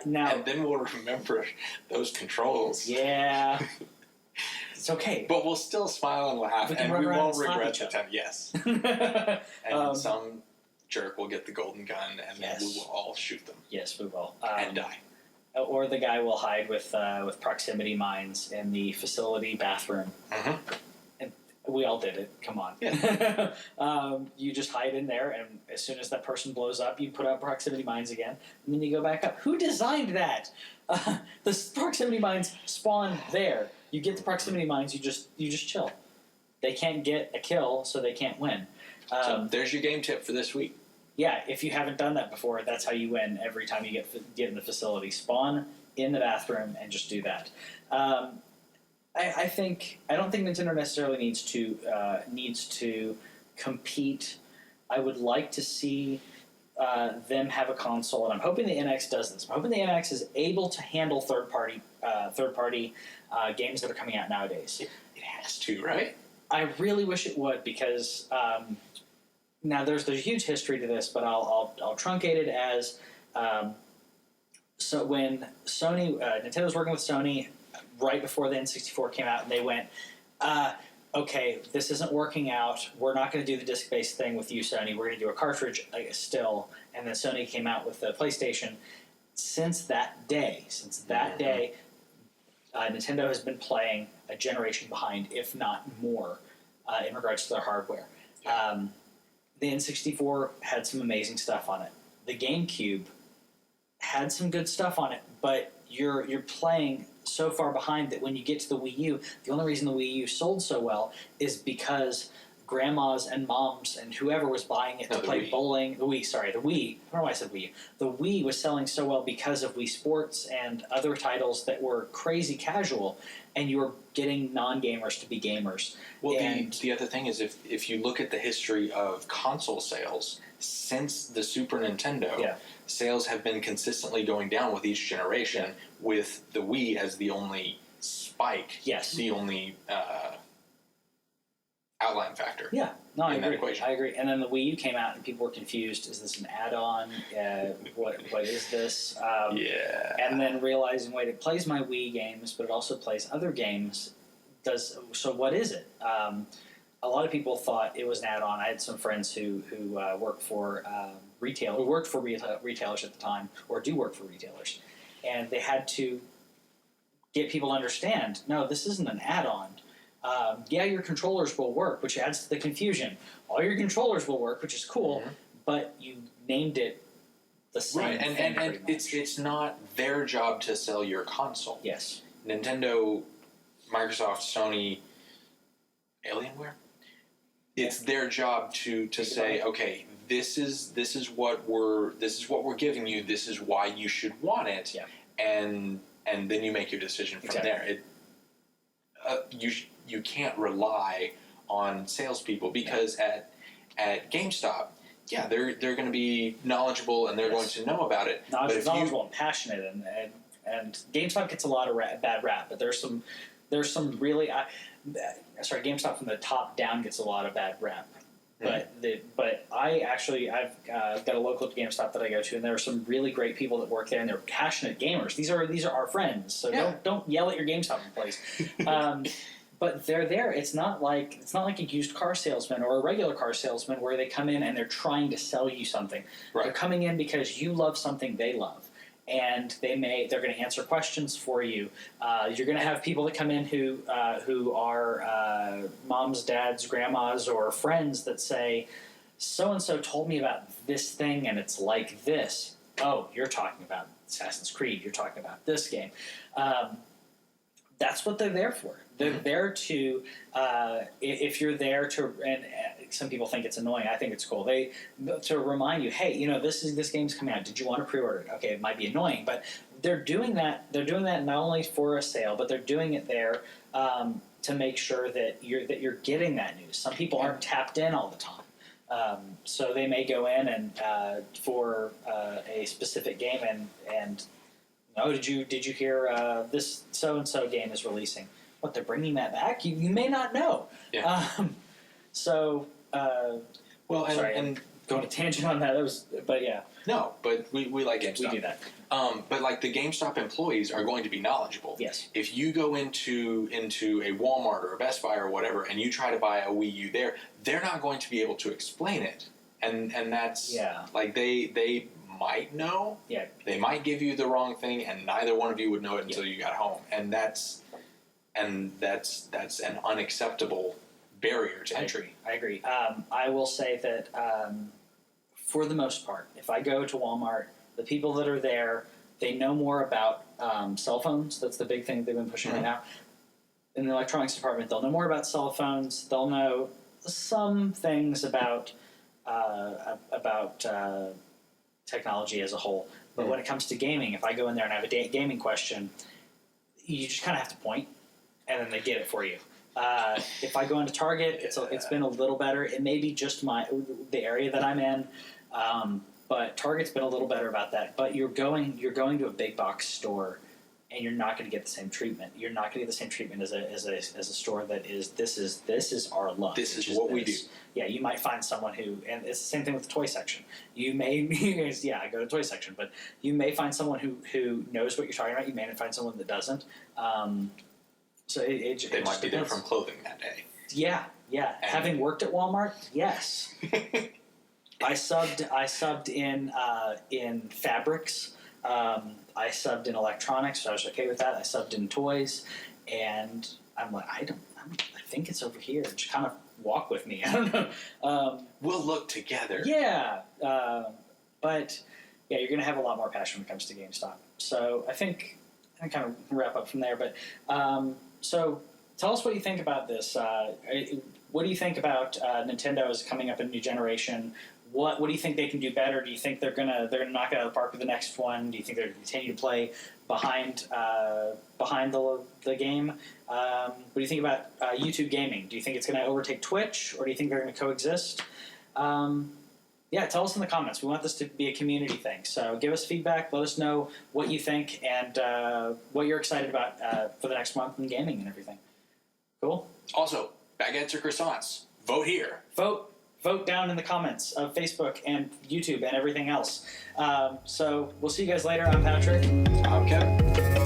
Now, and then we'll remember those controls. Yeah. It's okay. But we'll still smile and laugh, and we won't regret the time. Yes. And some jerk will get the golden gun, and then we will all shoot them. Yes, we will. And die. Or the guy will hide with proximity mines in the facility bathroom. Mm-hmm. And we all did it. Come on. Yeah. You just hide in there, and as soon as that person blows up, you put out proximity mines again, and then you go back up. Who designed that? The proximity mines spawn there. You get the proximity mines, you just chill. They can't get a kill, so they can't win. So there's your game tip for this week. Yeah, if you haven't done that before, that's how you win every time you get in the facility. Spawn in the bathroom and just do that. I don't think Nintendo necessarily needs to compete. I would like to see them have a console, and I'm hoping the NX does this. I'm hoping the NX is able to handle third party games that are coming out nowadays. It has to, right? I really wish it would, because now there's a huge history to this, but I'll truncate it as so when Nintendo was working with Sony right before the N64 came out, and they went, okay, this isn't working out. We're not going to do the disc-based thing with you, Sony. We're going to do a cartridge still. And then Sony came out with the PlayStation. Since that day, Nintendo has been playing a generation behind, if not more, in regards to their hardware. The N64 had some amazing stuff on it. The GameCube had some good stuff on it, but you're playing so far behind that when you get to the Wii U, the only reason the Wii U sold so well is because grandmas and moms and whoever was buying it to play bowling. The Wii. I don't know why I said Wii U. The Wii was selling so well because of Wii Sports and other titles that were crazy casual, and you were getting non-gamers to be gamers. Well, the other thing is if you look at the history of console sales, since the Super Nintendo, sales have been consistently going down with each generation, with the Wii as the only spike, the only outline factor. Yeah, no, I agree. And then the Wii U came out, and people were confused. Is this an add-on? What is this? And then realizing, wait, it plays my Wii games, but it also plays other games. So what is it? A lot of people thought it was an add-on. I had some friends who worked for retailers at the time, or do work for retailers, and they had to get people to understand, no, this isn't an add-on. Your controllers will work, which adds to the confusion. All your controllers will work, which is cool, but you named it the same thing. And it's not their job to sell your console. Yes. Nintendo, Microsoft, Sony, Alienware. It's their job to say, okay, this is what we're giving you. This is why you should want it. Yeah. And then you make your decision from there. You can't rely on salespeople, because at GameStop, they're going to be knowledgeable and they're going to know about it. Knowledgeable and passionate, and GameStop gets a lot of bad rap, but there's some really GameStop from the top down gets a lot of bad rap. But I've got a local GameStop that I go to, and there are some really great people that work there, and they're passionate gamers. These are our friends, so don't yell at your GameStop employees. But they're there. It's not like a used car salesman or a regular car salesman where they come in and they're trying to sell you something. Right. They're coming in because you love something they love, and they're going to answer questions for you. You're going to have people that come in who are moms, dads, grandmas, or friends that say, so and so told me about this thing and it's like this. Oh, you're talking about Assassin's Creed. You're talking about this game. That's what they're there for. They're there to, if you're there to, and some people think it's annoying. I think it's cool. To remind you, hey, this game's coming out. Did you want to pre-order it? Okay, it might be annoying, but they're doing that. They're doing that not only for a sale, but they're doing it there to make sure that you're getting that news. Some people aren't tapped in all the time, so they may go in and for a specific game and oh, did you hear this so and so game is releasing? What, they're bringing that back? You may not know. Yeah. And going to tangent on that. But yeah. No, but we like GameStop. We do that. But like the GameStop employees are going to be knowledgeable. Yes. If you go into a Walmart or a Best Buy or whatever, and you try to buy a Wii U there, they're not going to be able to explain it, and that's like they might know. Yeah. They might give you the wrong thing, and neither one of you would know it until you got home, and that's an unacceptable barrier to entry. I agree. I will say that for the most part, if I go to Walmart, the people that are there, they know more about cell phones. That's the big thing they've been pushing right now. In the electronics department, they'll know more about cell phones. They'll know some things about technology as a whole. But when it comes to gaming, if I go in there and have a gaming question, you just kind of have to point, and then they get it for you. If I go into Target, it's been a little better. It may be just the area that I'm in, but Target's been a little better about that. But you're going to a big box store, and you're not going to get the same treatment. You're not going to get the same treatment as a store that is this is our love. This is what we do. Yeah, you might find someone who, and it's the same thing with the toy section. I go to the toy section, but you may find someone who knows what you're talking about. You may find someone that doesn't. So they might be there from clothing that day. Yeah. And having worked at Walmart, yes. I subbed in fabrics. I subbed in electronics, so I was okay with that. I subbed in toys, and I'm like, I think it's over here. Just kind of walk with me. I don't know. We'll look together. Yeah, but yeah, you're going to have a lot more passion when it comes to GameStop. So I think I kind of wrap up from there. But so tell us what you think about this. What do you think about Nintendo is coming up in a new generation? What do you think they can do better? Do you think they're gonna knock it out of the park with the next one? Do you think they're going to continue to play behind the game? What do you think about YouTube gaming? Do you think it's going to overtake Twitch, or do you think they're going to coexist? Yeah, tell us in the comments. We want this to be a community thing. So give us feedback. Let us know what you think and what you're excited about for the next month in gaming and everything. Cool? Also, baguettes or croissants? Vote here. Vote down in the comments of Facebook and YouTube and everything else. So we'll see you guys later. I'm Patrick. I'm Kevin.